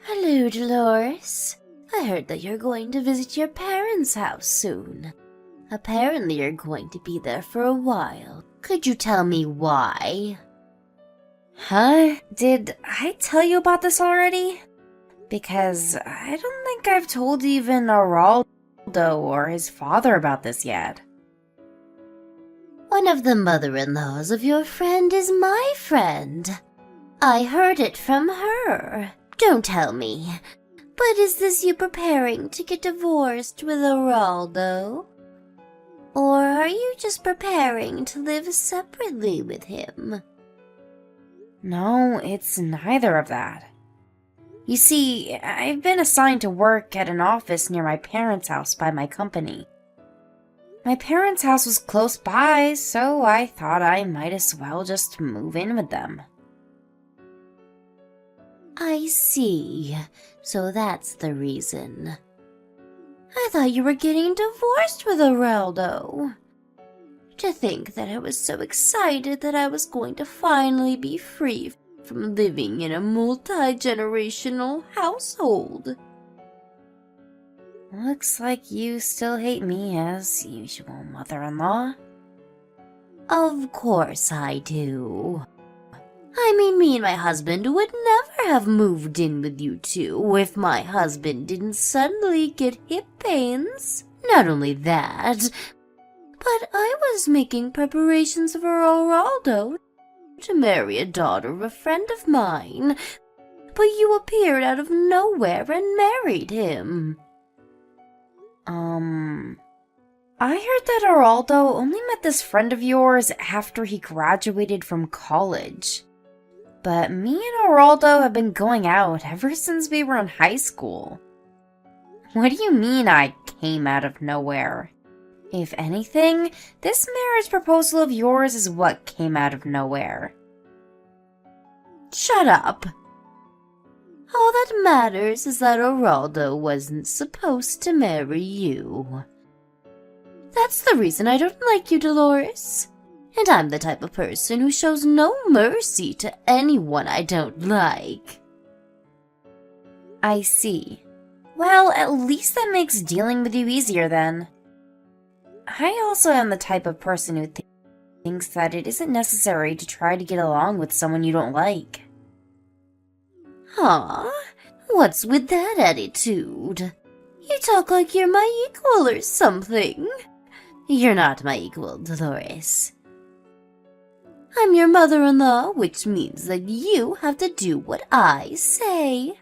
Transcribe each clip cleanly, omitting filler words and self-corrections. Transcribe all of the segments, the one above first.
Hello, Dolores. I heard that you're going to visit your parents' house soon. Apparently you're going to be there for a while. Could you tell me why? Huh? Did I tell you about this already? Because I don't think I've told even Araldo or his father about this yet. One of the mother-in-laws of your friend is my friend. I heard it from her. Don't tell me. But is this you preparing to get divorced with Araldo? Or are you just preparing to live separately with him? No, it's neither of that. You see, I've been assigned to work at an office near my parents' house by my company. My parents' house was close by, so I thought I might as well just move in with them. I see. So that's the reason. I thought you were getting divorced with Araldo. To think that I was so excited that I was going to finally be free from living in a multi-generational household. Looks like you still hate me as usual, mother-in-law. Of course I do. I mean, me and my husband would never have moved in with you two if my husband didn't suddenly get hip pains. Not only that, but I was making preparations for Araldo to marry a daughter of a friend of mine, but you appeared out of nowhere and married him. I heard that Araldo only met this friend of yours after he graduated from college. But me and Araldo have been going out ever since we were in high school. What do you mean I came out of nowhere? If anything, this marriage proposal of yours is what came out of nowhere. Shut up. All that matters is that Araldo wasn't supposed to marry you. That's the reason I don't like you, Dolores. And I'm the type of person who shows no mercy to anyone I don't like. I see. Well, at least that makes dealing with you easier then. I also am the type of person who thinks that it isn't necessary to try to get along with someone you don't like. Huh? What's with that attitude? You talk like you're my equal or something. You're not my equal, Dolores. I'm your mother-in-law, which means that you have to do what I say.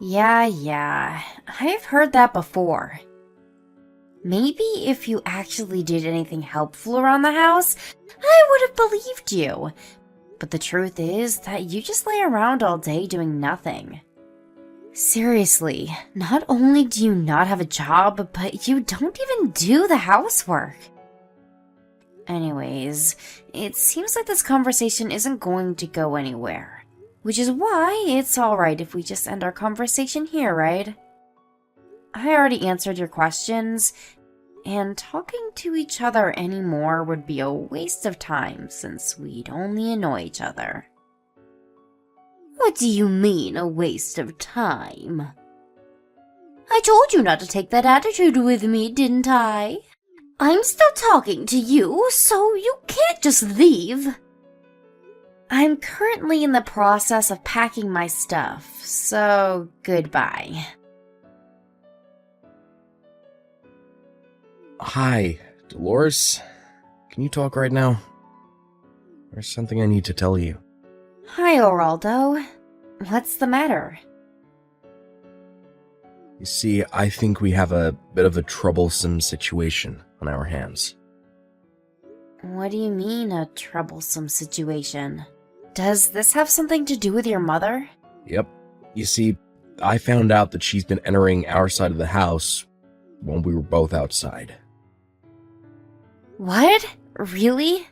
Yeah, I've heard that before. Maybe if you actually did anything helpful around the house, I would have believed you. But the truth is that you just lay around all day doing nothing. Seriously, not only do you not have a job, but you don't even do the housework. Anyways, it seems like this conversation isn't going to go anywhere. Which is why it's alright if we just end our conversation here, right? I already answered your questions, and talking to each other anymore would be a waste of time since we'd only annoy each other. What do you mean, a waste of time? I told you not to take that attitude with me, didn't I? I'm still talking to you, so you can't just leave. I'm currently in the process of packing my stuff, so goodbye. Hi, Dolores. Can you talk right now? There's something I need to tell you. Hi, Araldo. What's the matter? You see, I think we have a bit of a troublesome situation on our hands. What do you mean, a troublesome situation? Does this have something to do with your mother? Yep. You see, I found out that she's been entering our side of the house when we were both outside. What? Really?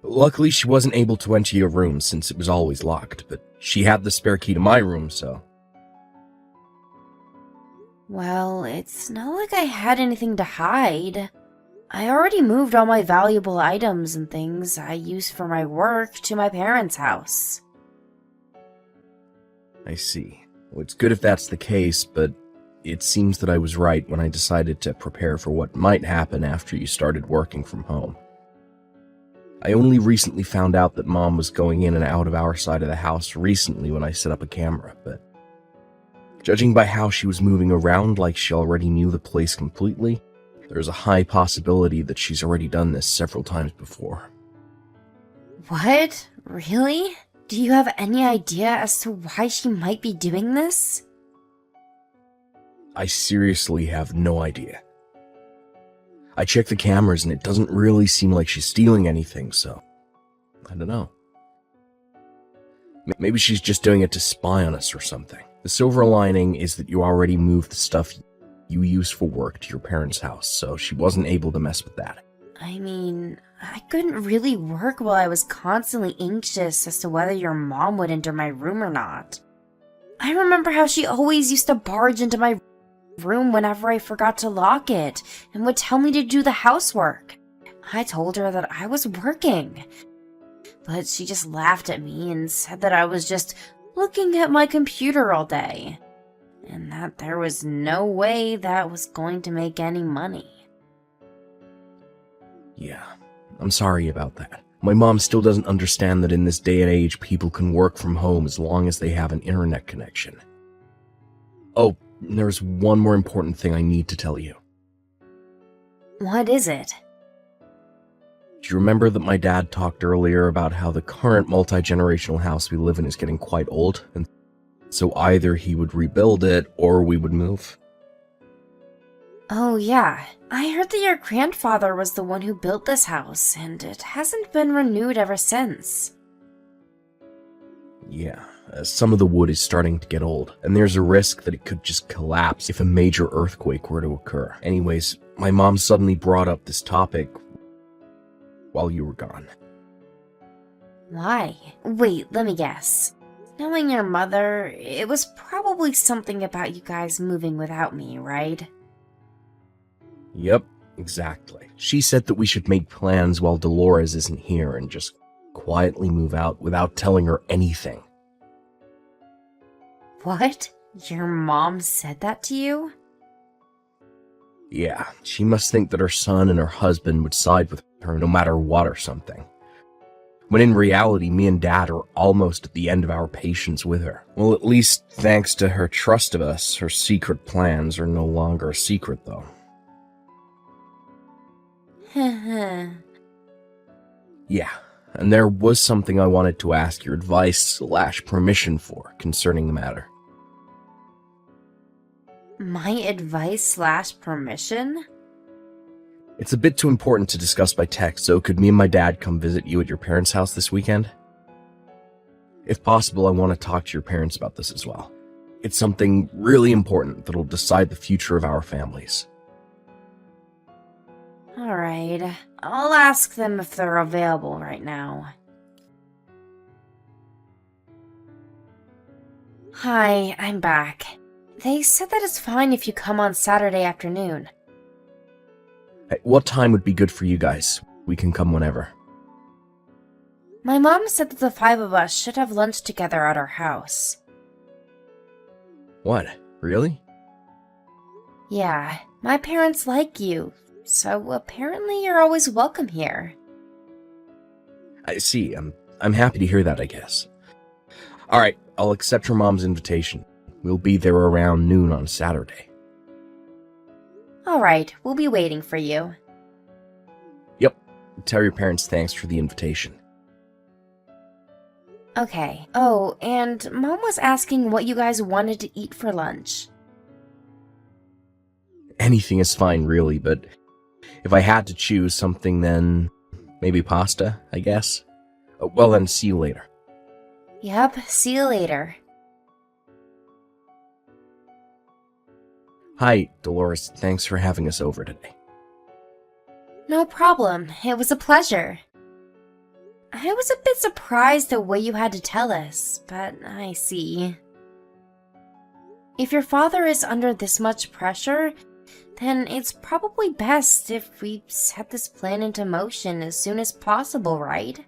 Luckily, she wasn't able to enter your room since it was always locked, but she had the spare key to my room, so... Well, it's not like I had anything to hide. I already moved all my valuable items and things I use for my work to my parents' house. I see. Well, it's good if that's the case, but it seems that I was right when I decided to prepare for what might happen after you started working from home. I only recently found out that Mom was going in and out of our side of the house recently when I set up a camera, but judging by how she was moving around like she already knew the place completely, there's a high possibility that she's already done this several times before. What? Really? Do you have any idea as to why she might be doing this? I seriously have no idea. I checked the cameras and it doesn't really seem like she's stealing anything, so I don't know. Maybe she's just doing it to spy on us or something. The silver lining is that you already moved the stuff you use for work to your parents' house, so she wasn't able to mess with that. I mean, I couldn't really work while I was constantly anxious as to whether your mom would enter my room or not. I remember how she always used to barge into my room whenever I forgot to lock it and would tell me to do the housework. I told her that I was working, but she just laughed at me and said that I was just looking at my computer all day, and that there was no way that was going to make any money. Yeah, I'm sorry about that. My mom still doesn't understand that in this day and age, people can work from home as long as they have an internet connection. Oh, there's one more important thing I need to tell you. What is it? Do you remember that my dad talked earlier about how the current multi-generational house we live in is getting quite old, and so either he would rebuild it or we would move? Oh yeah, I heard that your grandfather was the one who built this house, and it hasn't been renewed ever since. Yeah, some of the wood is starting to get old, and there's a risk that it could just collapse if a major earthquake were to occur. Anyways, my mom suddenly brought up this topic while you were gone. Why? Wait, let me guess. Knowing your mother, it was probably something about you guys moving without me, right? Yep, exactly. She said that we should make plans while Dolores isn't here and just quietly move out without telling her anything. What? Your mom said that to you? Yeah, she must think that her son and her husband would side with her no matter what or something. When in reality, me and Dad are almost at the end of our patience with her. Well, at least thanks to her trust of us, her secret plans are no longer a secret, though. Yeah, and there was something I wanted to ask your advice/permission for concerning the matter. My advice/permission? It's a bit too important to discuss by text, so could me and my dad come visit you at your parents' house this weekend? If possible, I want to talk to your parents about this as well. It's something really important that'll decide the future of our families. Alright, I'll ask them if they're available right now. Hi, I'm back. They said that it's fine if you come on Saturday afternoon. Hey, what time would be good for you guys? We can come whenever. My mom said that the 5 of us should have lunch together at our house. What? Really? Yeah, my parents like you, so apparently you're always welcome here. I see. I'm happy to hear that, I guess. Alright, I'll accept your mom's invitation. We'll be there around noon on Saturday. Alright, we'll be waiting for you. Yep. Tell your parents thanks for the invitation. Okay. Oh, and Mom was asking what you guys wanted to eat for lunch. Anything is fine, really, but if I had to choose something, then maybe pasta, I guess? Well, then, see you later. Yep, see you later. Hi, Dolores. Thanks for having us over today. No problem. It was a pleasure. I was a bit surprised the way you had to tell us, but I see. If your father is under this much pressure, then it's probably best if we set this plan into motion as soon as possible, right?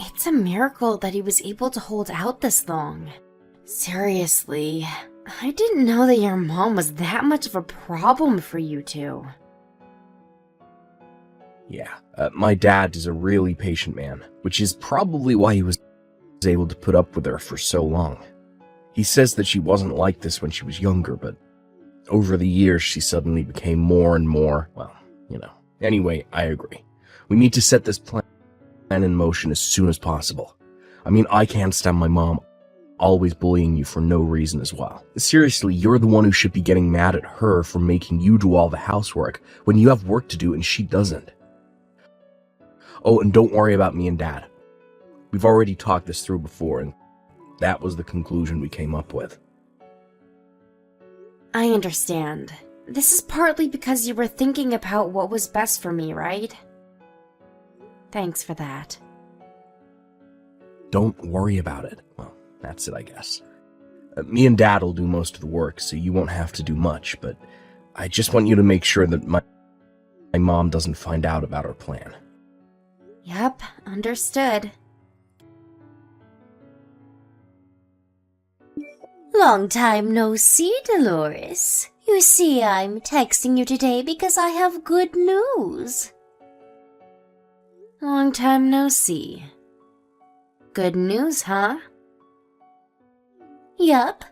It's a miracle that he was able to hold out this long. Seriously, I didn't know that your mom was that much of a problem for you two. Yeah, my dad is a really patient man, which is probably why he was able to put up with her for so long. He says that she wasn't like this when she was younger, but over the years she suddenly became more and more, well, you know. Anyway, I agree. We need to set this plan in motion as soon as possible. I mean, I can't stand my mom always bullying you for no reason as well. Seriously, you're the one who should be getting mad at her for making you do all the housework when you have work to do and she doesn't. Oh, and don't worry about me and Dad. We've already talked this through before, and that was the conclusion we came up with. I understand. This is partly because you were thinking about what was best for me, right? Thanks for that. Don't worry about it. Well, that's it, I guess. Me and Dad will do most of the work, so you won't have to do much, but I just want you to make sure that my mom doesn't find out about our plan. Yep, understood. Long time no see, Dolores. You see, I'm texting you today because I have good news. Long time no see. Good news, huh? Yup.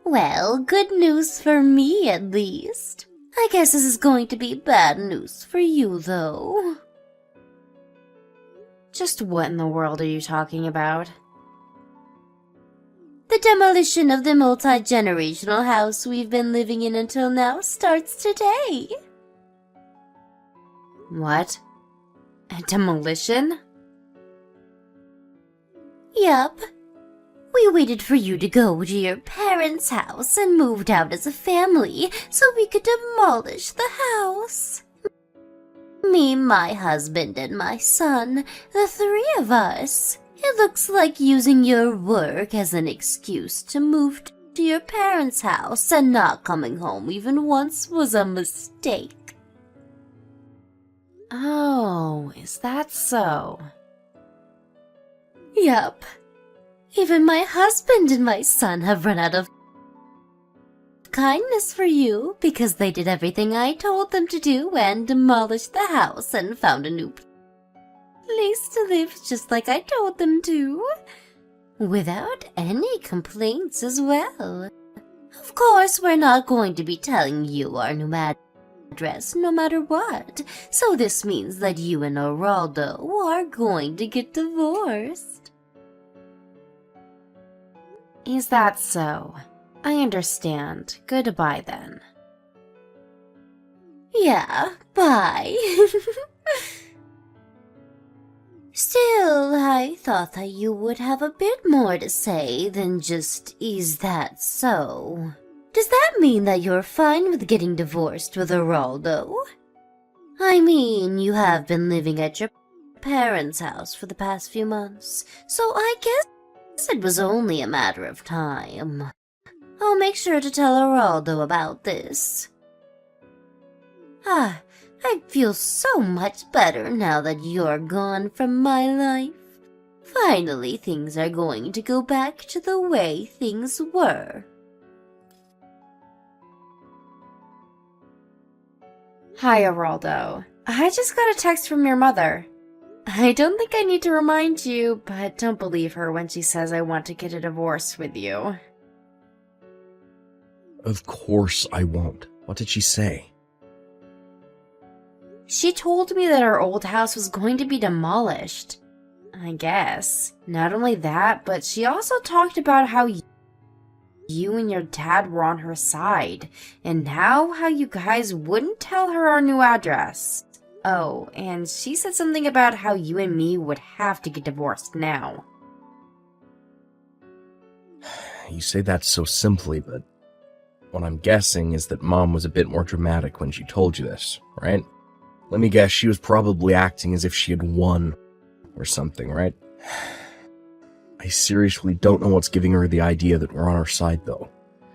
Well, good news for me at least. I guess this is going to be bad news for you, though. Just what in the world are you talking about? The demolition of the multi-generational house we've been living in until now starts today. What? A demolition? Yup. We waited for you to go to your parents' house and moved out as a family so we could demolish the house. Me, my husband, and my son, the three of us. It looks like using your work as an excuse to move to your parents' house and not coming home even once was a mistake. Oh, is that so? Yup. Even my husband and my son have run out of kindness for you because they did everything I told them to do and demolished the house and found a new place to live just like I told them to. Without any complaints as well. Of course, we're not going to be telling you our new address no matter what, so this means that you and Geraldo are going to get divorced. Is that so? I understand. Goodbye then. Yeah, bye. Still, I thought that you would have a bit more to say than just, is that so? Does that mean that you're fine with getting divorced with Geraldo? I mean, you have been living at your parents' house for the past few months, so I guess it was only a matter of time. I'll make sure to tell Geraldo about this. I feel so much better now that you're gone from my life. Finally, things are going to go back to the way things were. Hi, Geraldo. I just got a text from your mother. I don't think I need to remind you, but don't believe her when she says I want to get a divorce with you. Of course I won't. What did she say? She told me that our old house was going to be demolished. I guess. Not only that, but she also talked about how you and your dad were on her side, and now how you guys wouldn't tell her our new address. Oh, and she said something about how you and me would have to get divorced now. You say that so simply, but what I'm guessing is that Mom was a bit more dramatic when she told you this, right? Let me guess, she was probably acting as if she had won or something, right? I seriously don't know what's giving her the idea that we're on her side, though.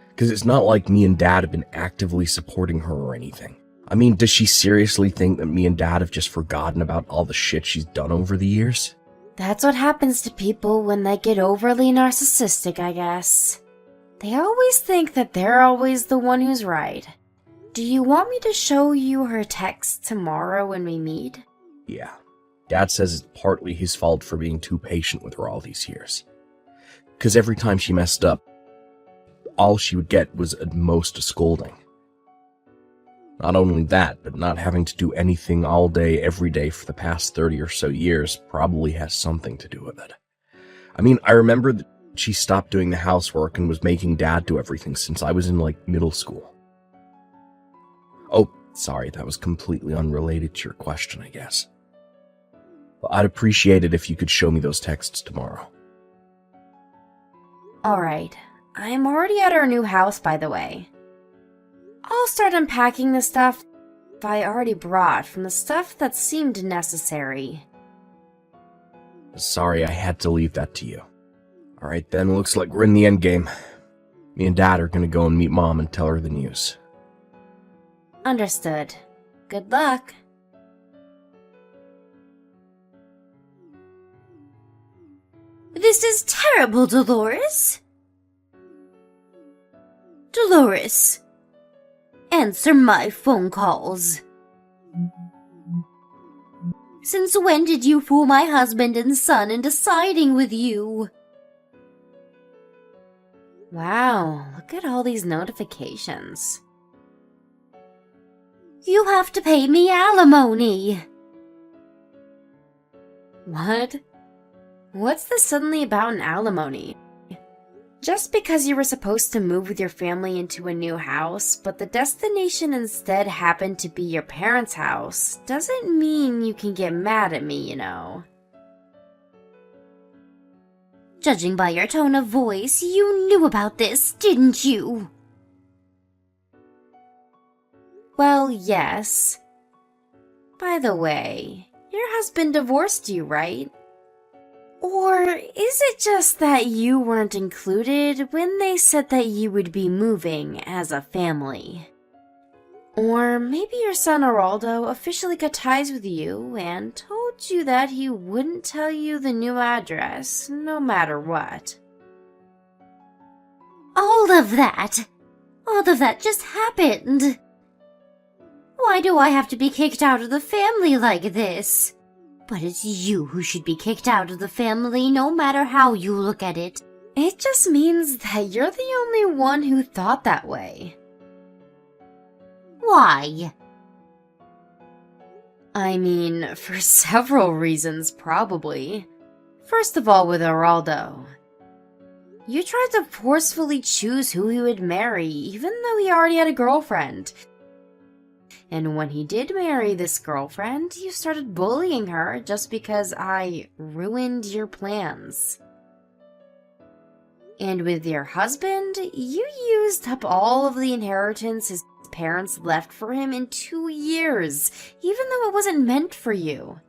Because it's not like me and Dad have been actively supporting her or anything. I mean, does she seriously think that me and Dad have just forgotten about all the shit she's done over the years? That's what happens to people when they get overly narcissistic, I guess. They always think that they're always the one who's right. Do you want me to show you her text tomorrow when we meet? Yeah. Dad says it's partly his fault for being too patient with her all these years. Because every time she messed up, all she would get was at most a scolding. Not only that, but not having to do anything all day, every day for the past 30 or so years probably has something to do with it. I mean, I remember that she stopped doing the housework and was making Dad do everything since I was in, middle school. Oh, sorry, that was completely unrelated to your question, I guess. But I'd appreciate it if you could show me those texts tomorrow. Alright, I'm already at our new house, by the way. I'll start unpacking the stuff I already brought from the stuff that seemed necessary. Sorry, I had to leave that to you. Alright then, looks like we're in the end game. Me and Dad are gonna go and meet Mom and tell her the news. Understood. Good luck. This is terrible, Dolores. Dolores, answer my phone calls. Since when did you fool my husband and son into siding with you? Wow, look at all these notifications. You have to pay me alimony. What? What's this suddenly about an alimony? Just because you were supposed to move with your family into a new house, but the destination instead happened to be your parents' house, doesn't mean you can get mad at me, you know. Judging by your tone of voice, you knew about this, didn't you? Well, yes. By the way, your husband divorced you, right? Or is it just that you weren't included when they said that you would be moving as a family? Or maybe your son Araldo officially cut ties with you and told you that he wouldn't tell you the new address, no matter what. All of that just happened. Why do I have to be kicked out of the family like this? But it's you who should be kicked out of the family, no matter how you look at it. It just means that you're the only one who thought that way. Why? I mean, for several reasons, probably. First of all, with Araldo. You tried to forcefully choose who he would marry, even though he already had a girlfriend. And when he did marry this girlfriend, you started bullying her just because I ruined your plans. And with your husband, you used up all of the inheritance his parents left for him in 2 years, even though it wasn't meant for you.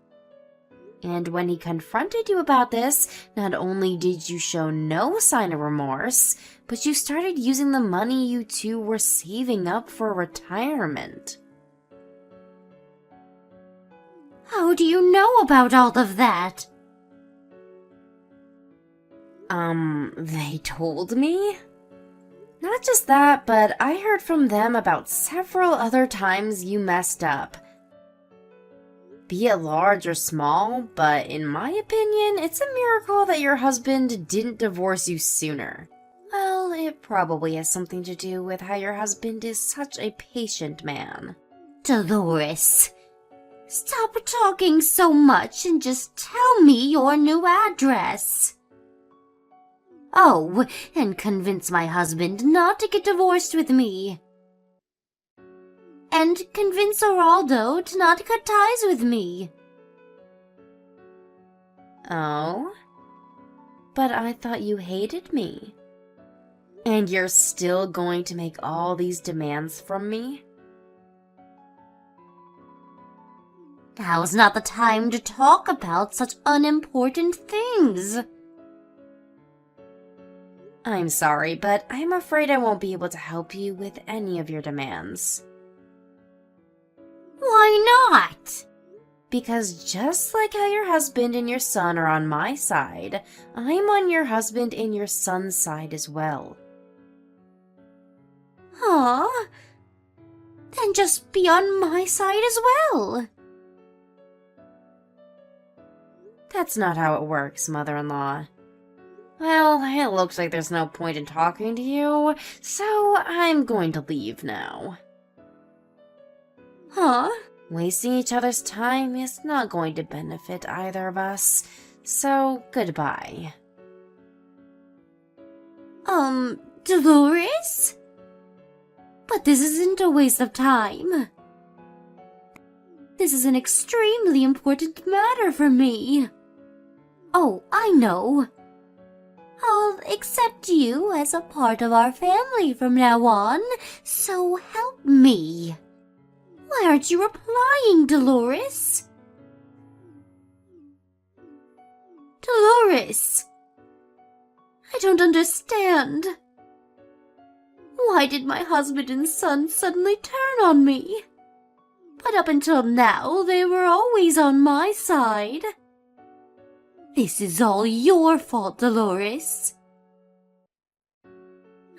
And when he confronted you about this, not only did you show no sign of remorse, but you started using the money you two were saving up for retirement. How do you know about all of that? They told me? Not just that, but I heard from them about several other times you messed up. Be it large or small, but in my opinion, it's a miracle that your husband didn't divorce you sooner. Well, it probably has something to do with how your husband is such a patient man. Dolores, stop talking so much and just tell me your new address. Oh, and convince my husband not to get divorced with me. And convince Araldo to not cut ties with me. Oh? But I thought you hated me. And you're still going to make all these demands from me? Now's not the time to talk about such unimportant things. I'm sorry, but I'm afraid I won't be able to help you with any of your demands. Why not? Because just like how your husband and your son are on my side, I'm on your husband and your son's side as well. Aw, then just be on my side as well. That's not how it works, mother-in-law. Well, it looks like there's no point in talking to you, so I'm going to leave now. Huh? Wasting each other's time is not going to benefit either of us, so goodbye. Dolores? But this isn't a waste of time. This is an extremely important matter for me. Oh, I know. I'll accept you as a part of our family from now on, so help me. Why aren't you replying, Dolores? Dolores! I don't understand. Why did my husband and son suddenly turn on me? But up until now, they were always on my side. This is all your fault, Dolores.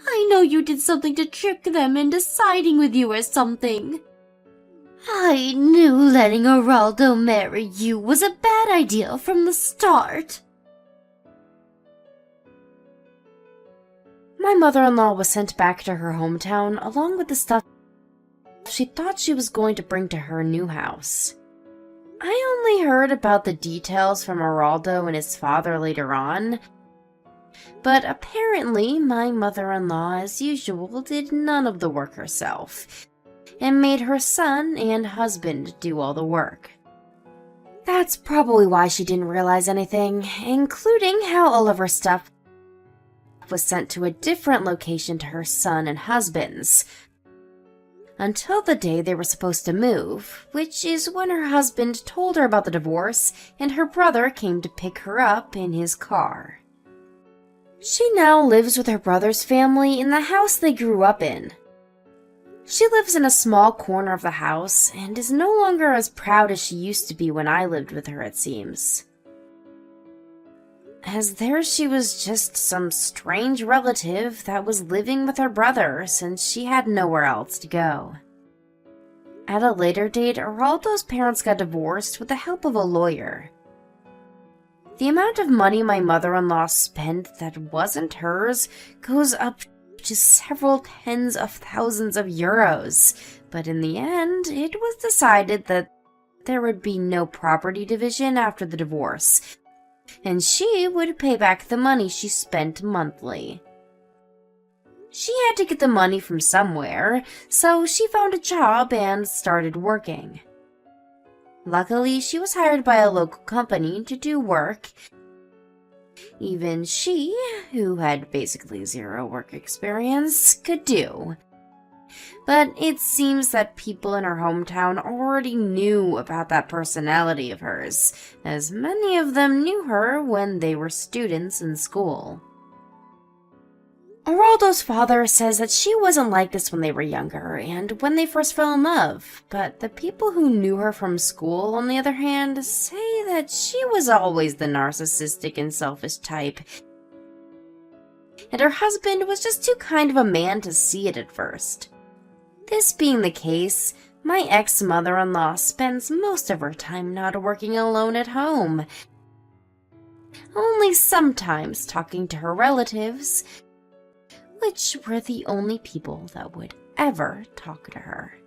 I know you did something to trick them into siding with you or something. I knew letting Geraldo marry you was a bad idea from the start. My mother-in-law was sent back to her hometown along with the stuff she thought she was going to bring to her new house. I only heard about the details from Geraldo and his father later on, but apparently my mother-in-law, as usual, did none of the work herself, and made her son and husband do all the work. That's probably why she didn't realize anything, including how all of her stuff was sent to a different location to her son and husband's, until the day they were supposed to move, which is when her husband told her about the divorce and her brother came to pick her up in his car. She now lives with her brother's family in the house they grew up in. She lives in a small corner of the house and is no longer as proud as she used to be when I lived with her, it seems. As there she was just some strange relative that was living with her brother since she had nowhere else to go. At a later date, Geraldo's parents got divorced with the help of a lawyer. The amount of money my mother-in-law spent that wasn't hers goes up to several tens of thousands of euros, but in the end, it was decided that there would be no property division after the divorce, and she would pay back the money she spent monthly. She had to get the money from somewhere, so she found a job and started working. Luckily, she was hired by a local company to do work even she, who had basically zero work experience, could do. But it seems that people in her hometown already knew about that personality of hers, as many of them knew her when they were students in school. Geraldo's father says that she wasn't like this when they were younger and when they first fell in love, but the people who knew her from school, on the other hand, say that she was always the narcissistic and selfish type, and her husband was just too kind of a man to see it at first. This being the case, my ex-mother-in-law spends most of her time not working alone at home, only sometimes talking to her relatives, which were the only people that would ever talk to her.